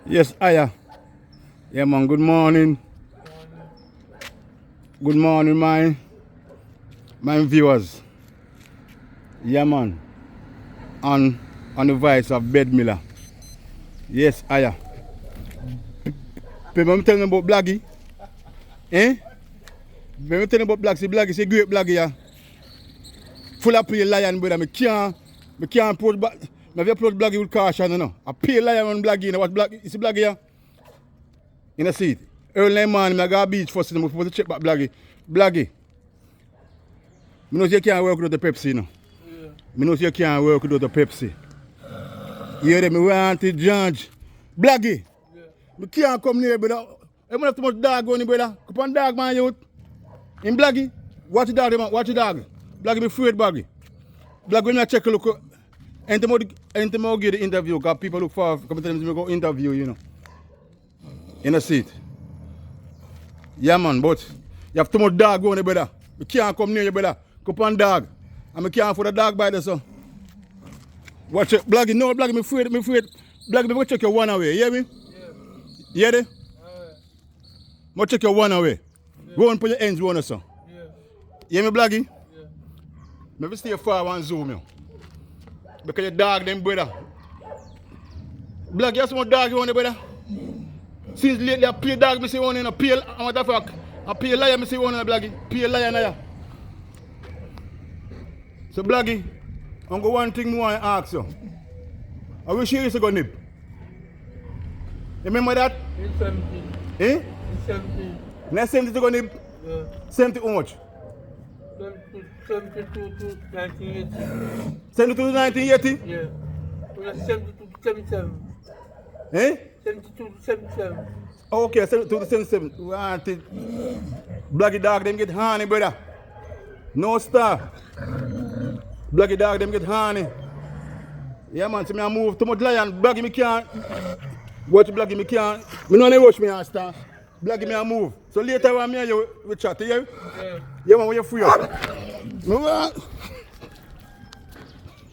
Yes, IYAH. Yeah, man, good morning. Good morning, my viewers. Yeah, man. On the voice of Bed Miller. Yes, IYAH. People, I'm telling them about Blaggie. Eh? When I'm telling about Blaggie, say great Blaggie, yeah. Full of play lion, brother. I can't approach Blaggie. I approach Blaggie with caution, you know. I pay lion on Blaggie, you know what Blaggie? You see Blaggie, yeah? You know, see it. Early morning, I go to the beach first, I'm supposed to check back Blaggie. Blaggie. I know you can't work without the Pepsi, you know. Yeah. I know you can't work without the Pepsi. You hear me? We want to judge. Blaggie. Yeah. I can't come near, brother. I don't have too much dog going, brother. Come on, dog, man, youth. In Blaggie, watch the dog, man. Watch the dog. Blaggie, be afraid, Blaggie. Blaggie, when I check a look, anytime I give the interview, because people look for, come tell me to go interview, you know. You know, see it. Yeah, man, but you have too much dog going, brother. You can't come near you, brother. Come on, dog. And I can't afford a dog by the so. Watch it. Blaggie, no, Blaggie, me afraid. Blaggie, me go check your one away. You hear me? Yeah. You hear me? Go check your one away. Yeah. Go and put your ends one or so. Yeah. You hear me, Blaggie? Yeah. Maybe stay far and zoom you. Because your dog, them brother. Blaggie, you have some more dog you want, brother? Since lately, I pay dog, I say one in a pale, what the fuck? I pay lion, I say one in a Blaggie. Pay lion, yeah. So, Blaggie, I'm going one thing more I ask you. I wish you used to go KNIBB. You remember that? In 17. Eh? In 17. Now 70 to go KNIBB? Yeah. 70 how much? 72 to 1980. 72 to 1980? Yeah. 72 to 77. Eh? 72 to 77. Okay, 72 to 77. Blaggie dog, them get honey, brother. No star. Blaggie dog, them get honey. Yeah, man, so I move too much lion. Blaggie, me can't. Watch Blaggie, me can't. Me no only watch me and star. Blaggie, me I move. So later, when me and you, we chat, you hear? Yeah. Yeah, man, when you're free up.